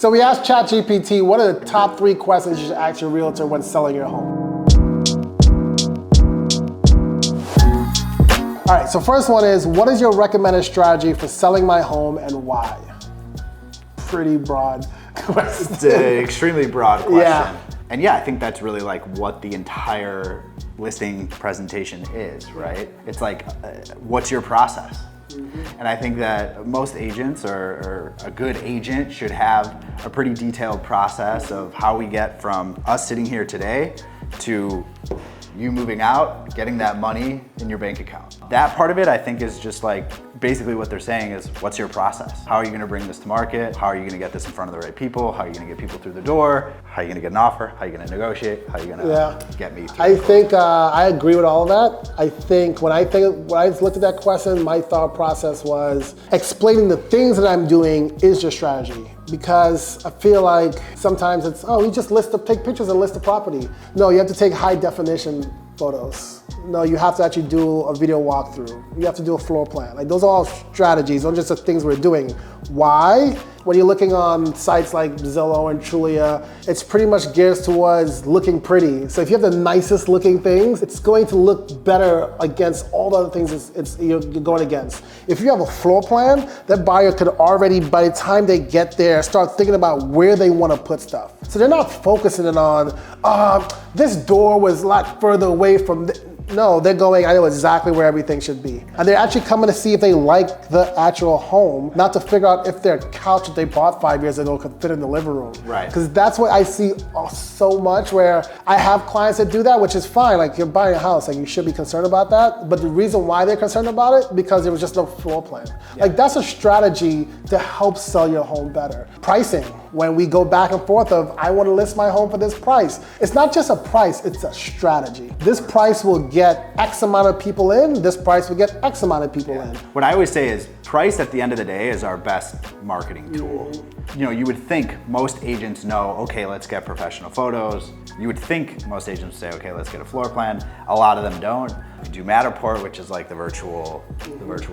So we asked Chat GPT, what are the top 3 questions you should ask your realtor when selling your home? All right, so first one is, what is your recommended strategy for selling my home and why? Pretty broad question. It's an extremely broad question. Yeah. And yeah, I think that's really like what the entire listing presentation is, right? It's like, what's your process? And I think that most agents or a good agent should have a pretty detailed process of how we get from us sitting here today to you moving out, getting that money in your bank account. That part of it, I think, is just like basically what they're saying is, what's your process? How are you gonna bring this to market? How are you gonna get this in front of the right people? How are you gonna get people through the door? How are you gonna get an offer? How are you gonna negotiate? How are you gonna get me through? I think I agree with all of that. I think when I looked at that question, my thought process was explaining the things that I'm doing is your strategy. Because I feel like sometimes it's, oh, you just take pictures and list the property. No, you have to take high definition photos. No, you have to actually do a video walkthrough. You have to do a floor plan. Like, those are all strategies. Those are just the things we're doing. Why? When you're looking on sites like Zillow and Trulia, it's pretty much geared towards looking pretty. So if you have the nicest looking things, it's going to look better against all the other things you're going against. If you have a floor plan, that buyer could already, by the time they get there, start thinking about where they want to put stuff. So they're not focusing it on, this door was a lot further away from no, they're going, I know exactly where everything should be. And they're actually coming to see if they like the actual home, not to figure out if their couch that they bought 5 years ago could fit in the living room. Right. Because that's what I see so much, where I have clients that do that, which is fine. Like, you're buying a house, like, you should be concerned about that. But the reason why they're concerned about it, because there was just no floor plan. Yeah. Like, that's a strategy to help sell your home better. Pricing, when we go back and forth of, I want to list my home for this price. It's not just a price, it's a strategy. This price will get X amount of people in, this price will get X amount of people in. What I always say is, price at the end of the day is our best marketing tool. You know, you would think most agents know, okay, let's get professional photos. You would think most agents say, okay, let's get a floor plan. A lot of them don't. You do Matterport, which is like the virtual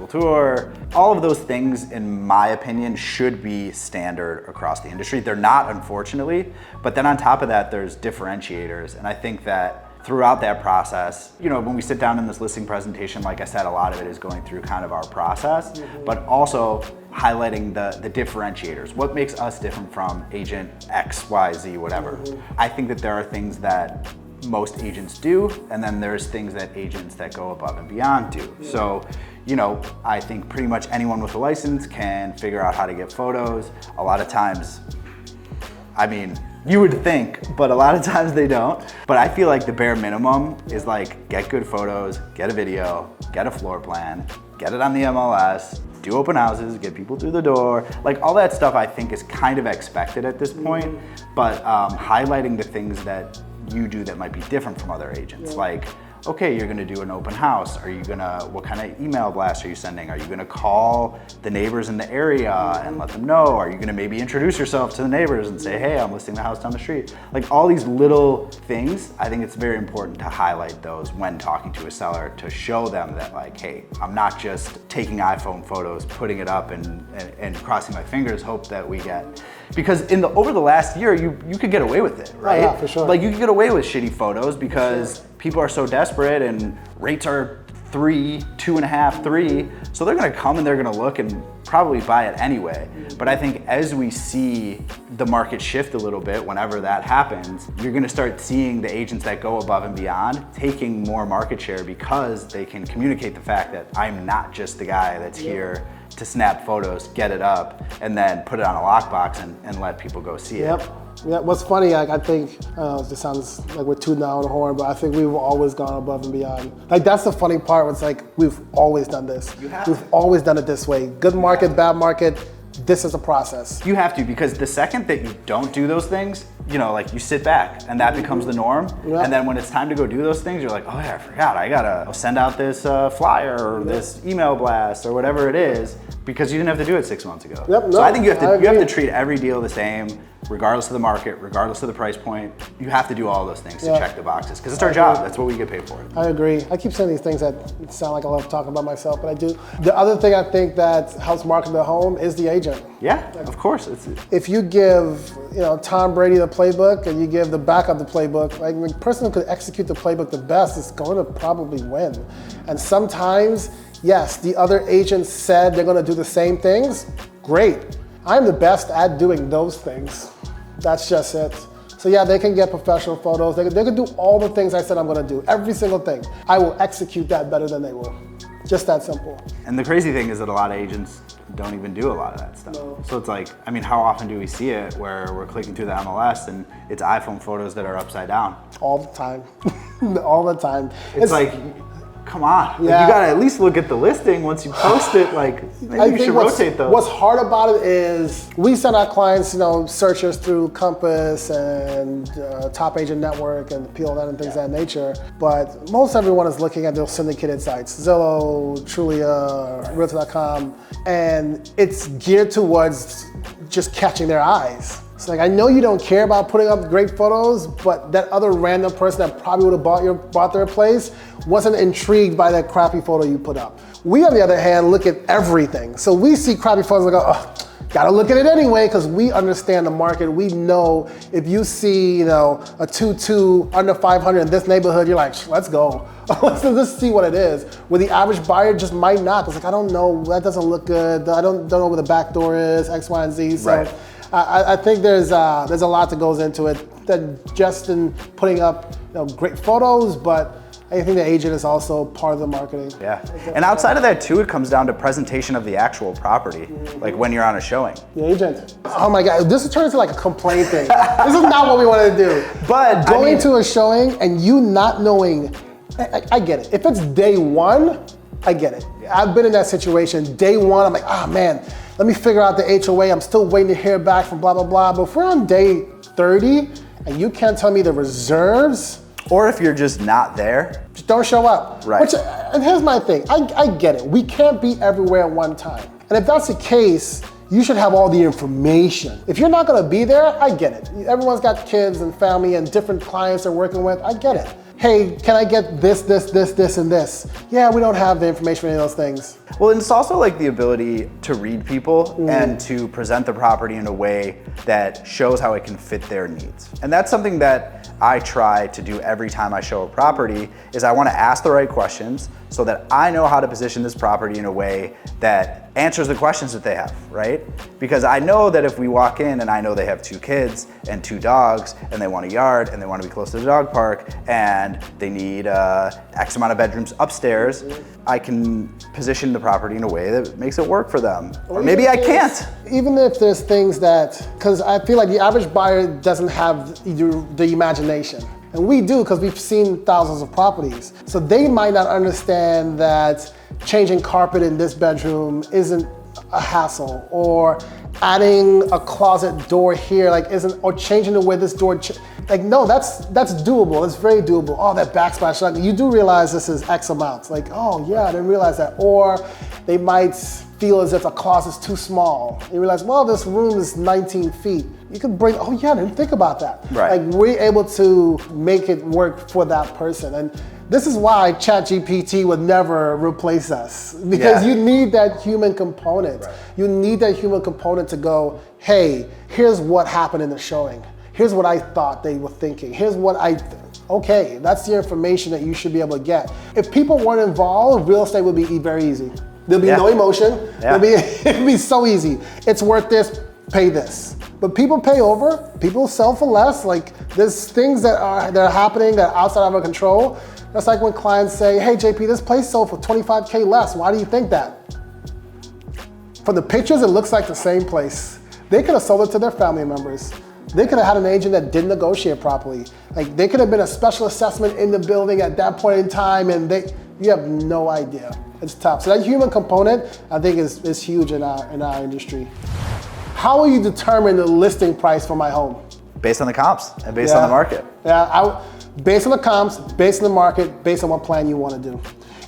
tour. All of those things, in my opinion, should be standard across the industry. They're not, unfortunately, but then on top of that, there's differentiators. And I think that throughout that process, you know, when we sit down in this listing presentation, like I said, a lot of it is going through kind of our process, but also highlighting the differentiators. What makes us different from agent X, Y, Z, whatever. I think that there are things that most agents do, and then there's things that agents that go above and beyond do. So, you know, I think pretty much anyone with a license can figure out how to get photos. A lot of times, I mean, you would think, but a lot of times they don't. But I feel like the bare minimum is like, get good photos, get a video, get a floor plan, get it on the MLS, do open houses, get people through the door. Like, all that stuff I think is kind of expected at this point, but highlighting the things that you do that might be different from other agents. Like, okay, you're gonna do an open house. What kind of email blast are you sending? Are you gonna call the neighbors in the area and let them know? Are you gonna maybe introduce yourself to the neighbors and say, hey, I'm listing the house down the street? Like, all these little things, I think it's very important to highlight those when talking to a seller, to show them that, like, hey, I'm not just taking iPhone photos, putting it up and crossing my fingers, hope that we get. Because over the last year, you could get away with it, right? Oh, yeah, for sure. Like, you could get away with shitty photos because people are so desperate and rates are 3, 2.5, 3. So they're gonna come and they're gonna look and probably buy it anyway. But I think as we see the market shift a little bit, whenever that happens, you're gonna start seeing the agents that go above and beyond taking more market share, because they can communicate the fact that I'm not just the guy that's here to snap photos, get it up, and then put it on a lockbox and let people go see it. Yeah, what's funny, I think, this sounds like we're tooting down the horn, but I think we've always gone above and beyond. Like, that's the funny part, it's like, we've always done this. We've always done it this way. Good market, bad market, this is a process. You have to, because the second that you don't do those things, you know, like, you sit back and that becomes the norm. Yep. And then when it's time to go do those things, you're like, oh yeah, I forgot, I gotta send out this flyer or this email blast or whatever it is, because you didn't have to do it 6 months ago. Yep, So I think you have to treat every deal the same, regardless of the market, regardless of the price point. You have to do all those things to check the boxes, because it's our job. That's what we get paid for. I agree. I keep saying these things that sound like I love talking about myself, but I do. The other thing I think that helps market the home is the agent. Yeah, of course. If you give, Tom Brady the playbook and you give the backup the playbook, like the person who could execute the playbook the best is going to probably win. And sometimes, yes, the other agents said they're going to do the same things. Great. I'm the best at doing those things. That's just it. So yeah, they can get professional photos. They can do all the things I said I'm going to do. Every single thing. I will execute that better than they will. Just that simple. And the crazy thing is that a lot of agents don't even do a lot of that stuff. No. So it's like, I mean, how often do we see it where we're clicking through the MLS and it's iPhone photos that are upside down? All the time. All the time. It's like, come on. Yeah. Like, you gotta at least look at the listing once you post it. Like, maybe you should rotate those. What's hard about it is we send our clients, searches through Compass and Top Agent Network and PLN and things of that nature. But most everyone is looking at those syndicated sites, Zillow, Trulia, Realtor.com, and it's geared towards just catching their eyes. It's like, I know you don't care about putting up great photos, but that other random person that probably would have bought their place wasn't intrigued by that crappy photo you put up. We, on the other hand, look at everything. So we see crappy photos and go, oh, gotta look at it anyway, because we understand the market. We know if you see, a 2.2 under 500 in this neighborhood, you're like, let's go. Let's see what it is. Where the average buyer just might not. It's like, I don't know, that doesn't look good. I don't know where the back door is, X, Y, and Z. So right. I think there's a lot that goes into it, that just in putting up great photos, but I think the agent is also part of the marketing. Yeah, and outside of that too, it comes down to presentation of the actual property, like when you're on a showing. The agent. Oh my God, this turns into like a complaint thing. This is not what we want to do. But going to a showing and you not knowing, I get it. If it's day one, I get it. I've been in that situation. Day one, I'm like, man, let me figure out the HOA. I'm still waiting to hear back from blah, blah, blah. But if we're on day 30 and you can't tell me the reserves. Or if you're just not there. Just don't show up. Right. And here's my thing. I get it. We can't be everywhere at one time. And if that's the case, you should have all the information. If you're not gonna be there, I get it. Everyone's got kids and family and different clients they're working with. I get it. Hey, can I get this, and this? Yeah, we don't have the information for any of those things. Well, and it's also like the ability to read people and to present the property in a way that shows how it can fit their needs. And that's something that I try to do every time I show a property, is I want to ask the right questions so that I know how to position this property in a way that answers the questions that they have, right? Because I know that if we walk in and I know they have 2 kids and 2 dogs and they want a yard and they want to be close to the dog park and they need X amount of bedrooms upstairs, I can position the property in a way that makes it work for them. Or maybe I can't. Even if there's things that, because I feel like the average buyer doesn't have the imagination. And we do, because we've seen thousands of properties. So they might not understand that changing carpet in this bedroom isn't a hassle, or adding a closet door here or changing the way this door, no, that's doable. It's very doable. Oh, that backsplash, you do realize this is X amount. Like, oh yeah, I didn't realize that. Or they might feel as if a closet's too small. You realize, well, this room is 19 feet. You could bring, oh yeah, I didn't think about that. Right. Like, we're able to make it work for that person. And this is why Chat GPT would never replace us, because you need that human component. Right. You need that human component to go, hey, here's what happened in the showing. Here's what I thought they were thinking. Here's what okay, that's the information that you should be able to get. If people weren't involved, real estate would be very easy. There'd be no emotion. Yeah. It'd be so easy. It's worth this, pay this. But people pay over, people sell for less. Like, there's things that are happening that are outside of our control. That's like when clients say, hey JP, this place sold for 25K less. Why do you think that? From the pictures, it looks like the same place. They could have sold it to their family members. They could have had an agent that didn't negotiate properly. Like, they could have been a special assessment in the building at that point in time, and you have no idea. It's tough. So that human component, I think, is huge in our industry. How will you determine the listing price for my home? Based on the comps and based on the market. Yeah, based on the comps, based on the market, based on what plan you want to do.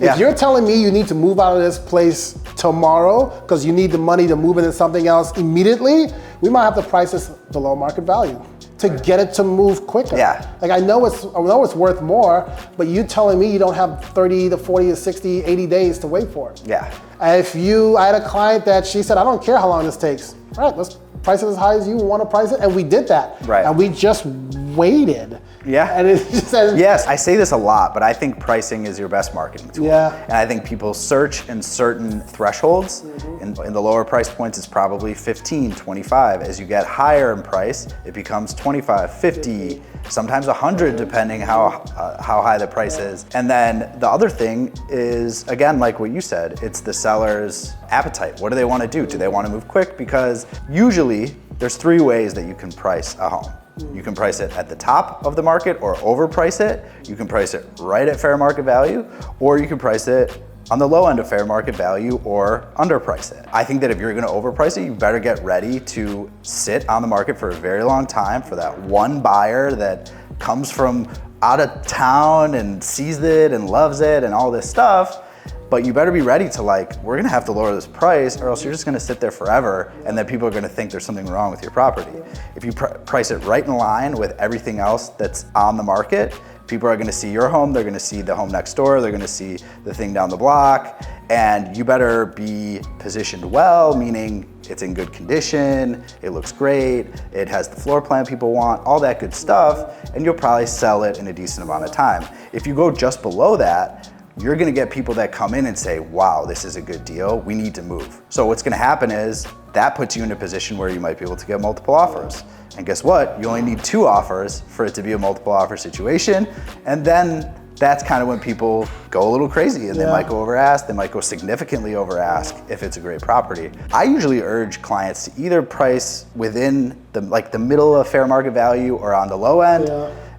If you're telling me you need to move out of this place tomorrow because you need the money to move into something else immediately, we might have to price this below market value to get it to move quicker. Yeah. Like I know it's worth more, but you telling me you don't have 30 to 40 to 60, 80 days to wait for it. Yeah. I had a client that she said, I don't care how long this takes. All right, let's price it as high as you want to price it. And we did that. Right. And we just waited. Yeah. And it just said, yes, I say this a lot, but I think pricing is your best marketing tool. Yeah. And I think people search in certain thresholds. In the lower price points, it's probably 15, 25. As you get higher in price, it becomes 25, 50, sometimes 100, depending how high the price is. And then the other thing is, again, like what you said, it's the seller's appetite. What do they want to do? Do they want to move quick? Because usually there's 3 ways that you can price a home. You can price it at the top of the market or overprice it. You can price it right at fair market value, or you can price it on the low end of fair market value or underprice it. I think that if you're gonna overprice it, you better get ready to sit on the market for a very long time for that one buyer that comes from out of town and sees it and loves it and all this stuff. But you better be ready to we're gonna have to lower this price or else you're just gonna sit there forever and then people are gonna think there's something wrong with your property. If you price it right in line with everything else that's on the market, people are gonna see your home, they're gonna see the home next door, they're gonna see the thing down the block, and you better be positioned well, meaning it's in good condition, it looks great, it has the floor plan people want, all that good stuff, and you'll probably sell it in a decent amount of time. If you go just below that, you're gonna get people that come in and say, wow, this is a good deal, we need to move. So what's gonna happen is that puts you in a position where you might be able to get multiple offers. And guess what? You only need 2 offers for it to be a multiple offer situation. And then that's kind of when people go a little crazy and they might go over ask, they might go significantly over ask if it's a great property. I usually urge clients to either price within the middle of fair market value or on the low end,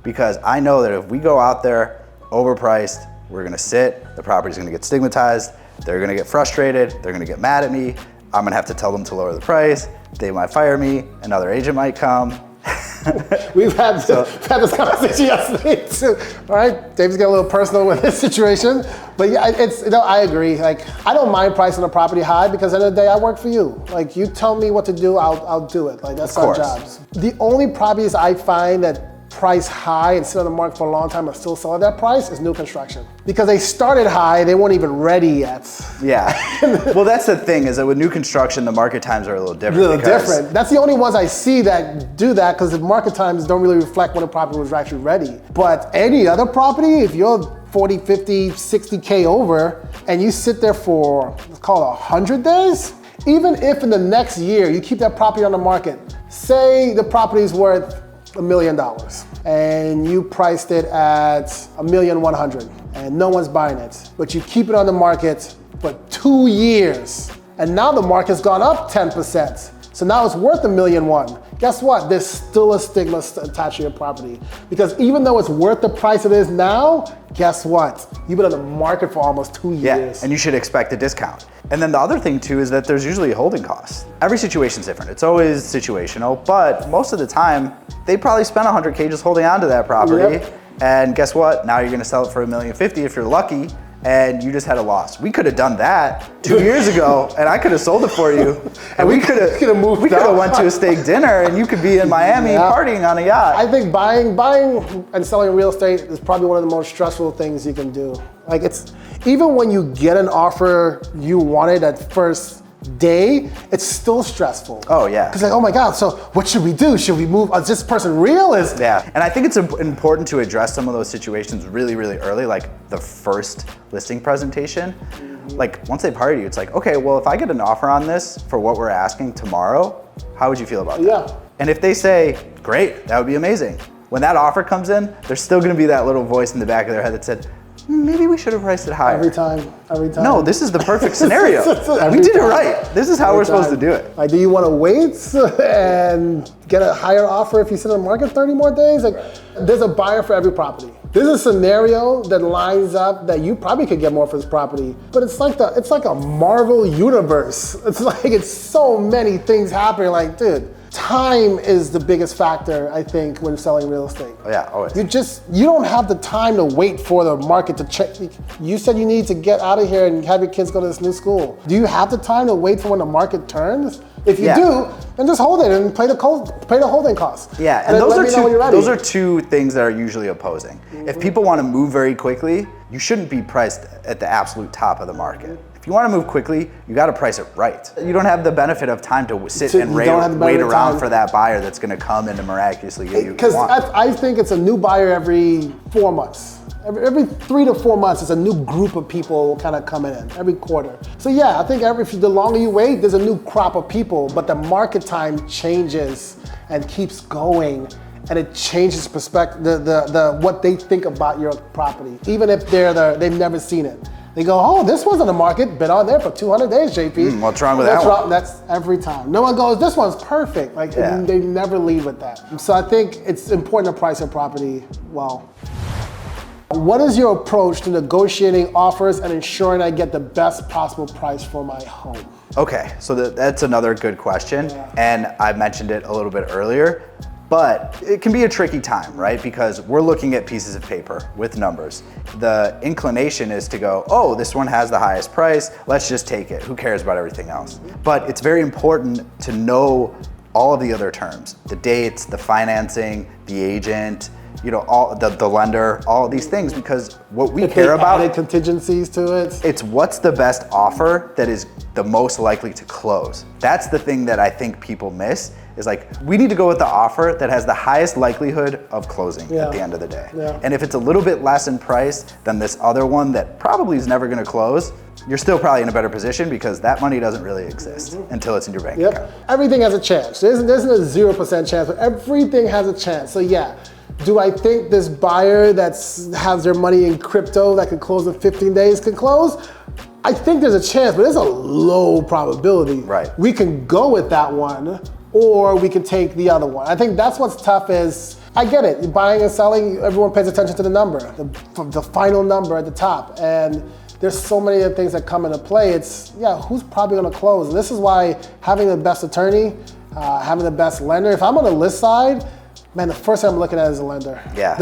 because I know that if we go out there overpriced, we're gonna sit, the property's gonna get stigmatized, they're gonna get frustrated, they're gonna get mad at me, I'm gonna have to tell them to lower the price, they might fire me, another agent might come. We've had this conversation yesterday too. All right, Dave's getting a little personal with this situation, but yeah, I agree. Like, I don't mind pricing a property high because at the end of the day, I work for you. Like, you tell me what to do, I'll do it. Like, that's our jobs. The only properties I find that price high and sit on the market for a long time and still sell at that price is new construction. Because they started high, they weren't even ready yet. Yeah. Well, that's the thing, is that with new construction, the market times are a little different. That's the only ones I see that do that, because the market times don't really reflect when a property was actually ready. But any other property, if you're 40, 50, 60K over, and you sit there for, let's call it 100 days, even if in the next year you keep that property on the market, say the property's worth $1 million and you priced it at $1,100,000 and no one's buying it, but you keep it on the market for 2 years and now the market's gone up 10%. So now it's worth $1,100,000. Guess what? There's still a stigma attached to your property, because even though it's worth the price it is now, guess what? You've been on the market for almost 2 years. Yeah, and you should expect a discount. And then the other thing too is that there's usually a holding cost. Every situation's different. It's always situational, but most of the time, they probably spent $100K just holding on to that property. Yep. And guess what? Now you're gonna sell it for $1,050,000 if you're lucky, and you just had a loss. We could have done that 2 years ago, and I could have sold it for you, and we could have went to a steak dinner, and you could be in Miami partying on a yacht. I think buying and selling real estate is probably one of the most stressful things you can do. Like, it's even when you get an offer you wanted at first day, it's still stressful. Oh yeah. Because like, oh my God, so what should we do? Should we move? Is this person real? Yeah, and I think it's important to address some of those situations really, really early, like the first listing presentation. Mm-hmm. Like, once they've hired you, it's like, okay, well, if I get an offer on this for what we're asking tomorrow, how would you feel about that? Yeah. And if they say, great, that would be amazing. When that offer comes in, there's still gonna be that little voice in the back of their head that said, maybe we should have priced it higher. Every time. No, this is the perfect scenario. We did it right. This is how we're supposed to do it. Like, do you want to wait and get a higher offer if you sit on the market 30 more days? Like, there's a buyer for every property. There's a scenario that lines up that you probably could get more for this property, but it's like a Marvel universe. It's so many things happening. Like, dude, time is the biggest factor, I think, when selling real estate. Oh, yeah, always. You don't have the time to wait for the market to change. You said you need to get out of here and have your kids go to this new school. Do you have the time to wait for when the market turns? If you do, then just hold it and pay the holding costs. Yeah, and those are two things that are usually opposing. If people want to move very quickly, you shouldn't be priced at the absolute top of the market. If you want to move quickly, you got to price it right. You don't have the benefit of time to sit and wait around for that buyer that's going to come in and miraculously give you what you want. Because I think it's a new buyer every 4 months. Every 3 to 4 months, it's a new group of people kind of coming in every quarter. So yeah, I think the longer you wait, there's a new crop of people, but the market time changes and keeps going, and it changes perspective, what they think about your property, even if they've never seen it. They go, oh, this wasn't a market, been on there for 200 days, JP. What's wrong with that one? That's every time. No one goes, this one's perfect. They never leave with that. So I think it's important to price your property well. What is your approach to negotiating offers and ensuring I get the best possible price for my home? Okay, so that's another good question. And I mentioned it a little bit earlier, but it can be a tricky time, right? Because we're looking at pieces of paper with numbers. The inclination is to go, oh, this one has the highest price, let's just take it. Who cares about everything else? But it's very important to know all of the other terms, the dates, the financing, the agent, all the lender, all of these things, because what we care about, added contingencies to it. It's what's the best offer that is the most likely to close. That's the thing that I think people miss, is we need to go with the offer that has the highest likelihood of closing at the end of the day. And if it's a little bit less in price than this other one that probably is never gonna close, you're still probably in a better position because that money doesn't really exist until it's in your bank account. Everything has a chance. There isn't a 0% chance, but everything has a chance. So yeah. Do I think this buyer that has their money in crypto that could close in 15 days can close? I think there's a chance, but it's a low probability. Right. We can go with that one, or we can take the other one. I think that's what's tough is, I get it, buying and selling, everyone pays attention to the number, the final number at the top. And there's so many other things that come into play. It's, who's probably gonna close? And this is why having the best attorney, having the best lender, if I'm on the list side, man, the first thing I'm looking at is a lender. Yeah.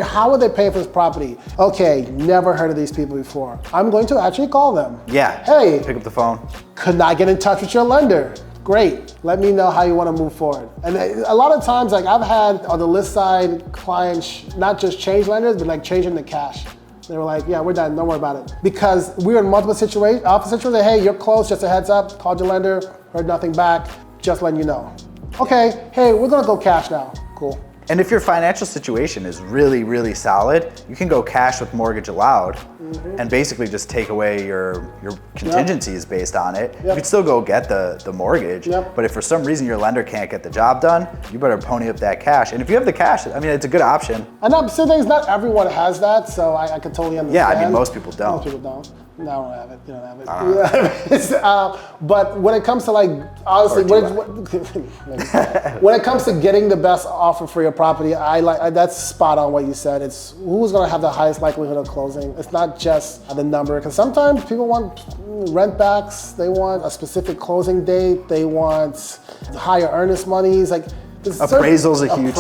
How are they paying for this property? Okay, never heard of these people before. I'm going to actually call them. Yeah. Hey. Pick up the phone. Could I get in touch with your lender? Great. Let me know how you want to move forward. And a lot of times, I've had on the list side clients not just change lenders, but changing the cash. They were like, yeah, we're done, don't worry about it. Because we were in multiple office situations, hey, you're closed, just a heads up, called your lender, heard nothing back, just letting you know. Okay, hey, we're gonna go cash now. Cool. And if your financial situation is really, really solid, you can go cash with mortgage allowed and basically just take away your contingencies based on it. You could still go get the mortgage, but if for some reason your lender can't get the job done, you better pony up that cash. And if you have the cash, it's a good option. And I'm saying not everyone has that, so I can totally understand. Yeah, most people don't. Most people don't. No, I don't have it. You don't have it. But when it comes to honestly, when it comes to getting the best offer for your property, that's spot on what you said. It's who's going to have the highest likelihood of closing. It's not just the number, because sometimes people want rent backs, they want a specific closing date, they want higher earnest monies. Appraisal's a huge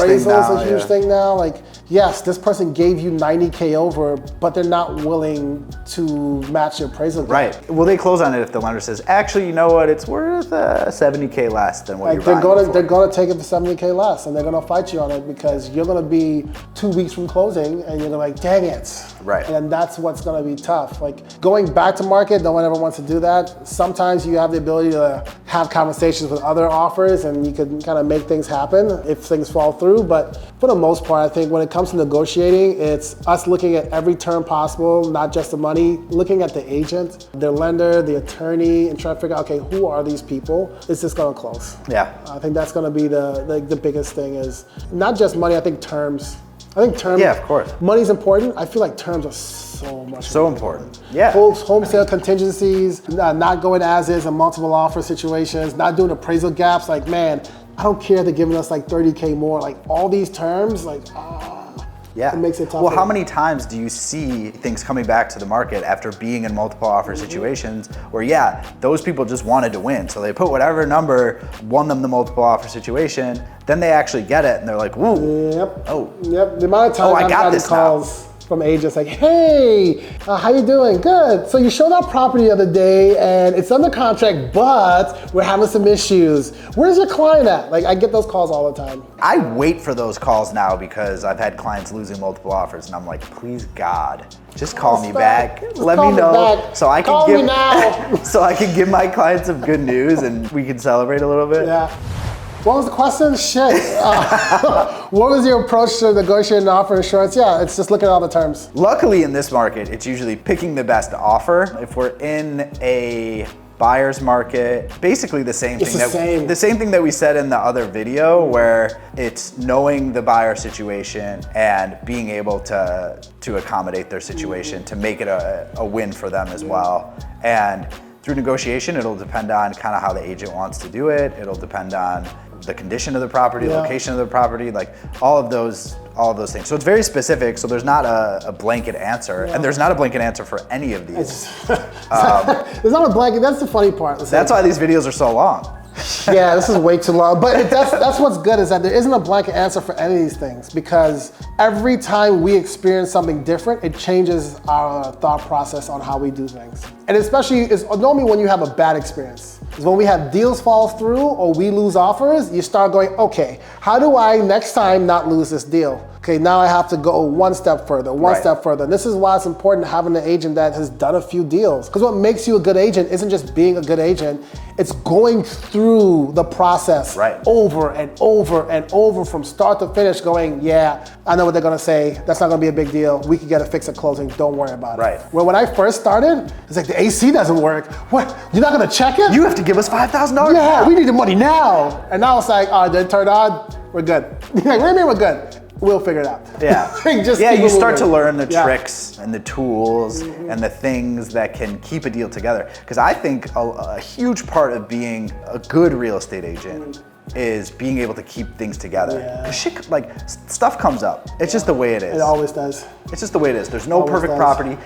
thing now. Yes, this person gave you 90K over, but they're not willing to match your appraisal. Right. Will they close on it if the lender says, actually, you know what, it's worth 70K less than what you're buying for? They're gonna take it for 70K less, and they're gonna fight you on it because you're gonna be 2 weeks from closing, and you're gonna dang it. Right. And then that's what's gonna be tough. Going back to market, no one ever wants to do that. Sometimes you have the ability to have conversations with other offers, and you can kind of make things happen if things fall through. But for the most part, I think when it comes to negotiating, it's us looking at every term possible, not just the money, looking at the agent, their lender, the attorney, and trying to figure out, okay, who are these people? Is this gonna close? Yeah. I think that's gonna be the biggest thing, is not just money, I think terms. Yeah, of course. Money's important. I feel like terms are so important. Yeah. Home sale contingencies, not going as is in multiple offer situations, not doing appraisal gaps. Man, I don't care if they're giving us 30K more. All these terms, Yeah. It makes it tougher. Well, how many times do you see things coming back to the market after being in multiple offer situations where, yeah, those people just wanted to win. So they put whatever number won them the multiple offer situation, then they actually get it and they're like, woo. Yep. Oh. Yep. The amount of time I I've got gotten this calls from agents like, hey, how you doing? Good. So you showed our property the other day and it's under contract, but we're having some issues. Where's your client at? Like, I get those calls all the time. I wait for those calls now because I've had clients losing multiple offers and I'm like, please God, just call me back. Let me know so I can give now. so I can give my clients some good news and we can celebrate a little bit. Yeah. What was the question? Shit. What was your approach to negotiating an offer insurance? Yeah, it's just looking at all the terms. Luckily in this market, it's usually picking the best offer. If we're in a buyer's market, basically the same thing that we said in the other video, where it's knowing the buyer situation and being able to accommodate their situation to make it a win for them as well. And through negotiation, it'll depend on kind of how the agent wants to do it. It'll depend on the condition of the property, location of the property, like all of those things. So it's very specific, so there's not a blanket answer, and there's not a blanket answer for any of these. There's not a blanket, that's the funny part. That's why these videos are so long. Yeah, this is way too long, but that's what's good, is that there isn't a blanket answer for any of these things, because every time we experience something different, it changes our thought process on how we do things. And especially, it's normally when you have a bad experience. Is when we have deals fall through or we lose offers, you start going, okay, how do I next time not lose this deal? Okay, now I have to go one step further, one step further. And this is why it's important having an agent that has done a few deals. Because what makes you a good agent isn't just being a good agent, it's going through the process over and over and over from start to finish going, yeah, I know what they're gonna say, that's not gonna be a big deal, we can get a fix at closing, don't worry about it. Well, when I first started, it's like the AC doesn't work. What, you're not gonna check it? You have to give us $5,000. Yeah, we need the money now. And now it's like, oh, did it turn on? We're good. Like, what do you mean we're good? We'll figure it out. Yeah. Just you start to learn the tricks and the tools and the things that can keep a deal together. Because I think a huge part of being a good real estate agent is being able to keep things together. Because shit, like, stuff comes up. It's just the way it is. It always does. It's just the way it is. There's no perfect property.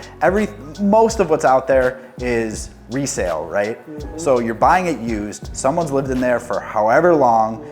Most of what's out there is resale, right? So you're buying it used. Someone's lived in there for however long,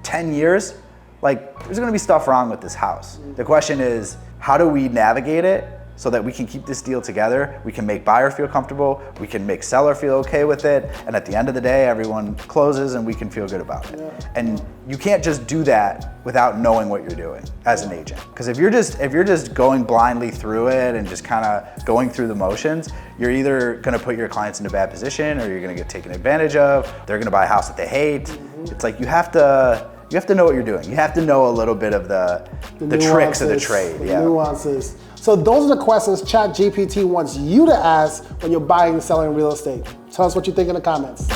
10 years. Like, there's gonna be stuff wrong with this house. The question is, how do we navigate it so that we can keep this deal together? We can make buyer feel comfortable, we can make seller feel okay with it, and at the end of the day, everyone closes and we can feel good about it. And you can't just do that without knowing what you're doing as an agent. Because if you're just going blindly through it and just kind of going through the motions, you're either gonna put your clients in a bad position or you're gonna get taken advantage of, they're gonna buy a house that they hate. It's like you have to know what you're doing. You have to know a little bit of the tricks of the trade. The nuances. So those are the questions Chat GPT wants you to ask when you're buying and selling real estate. Tell us what you think in the comments.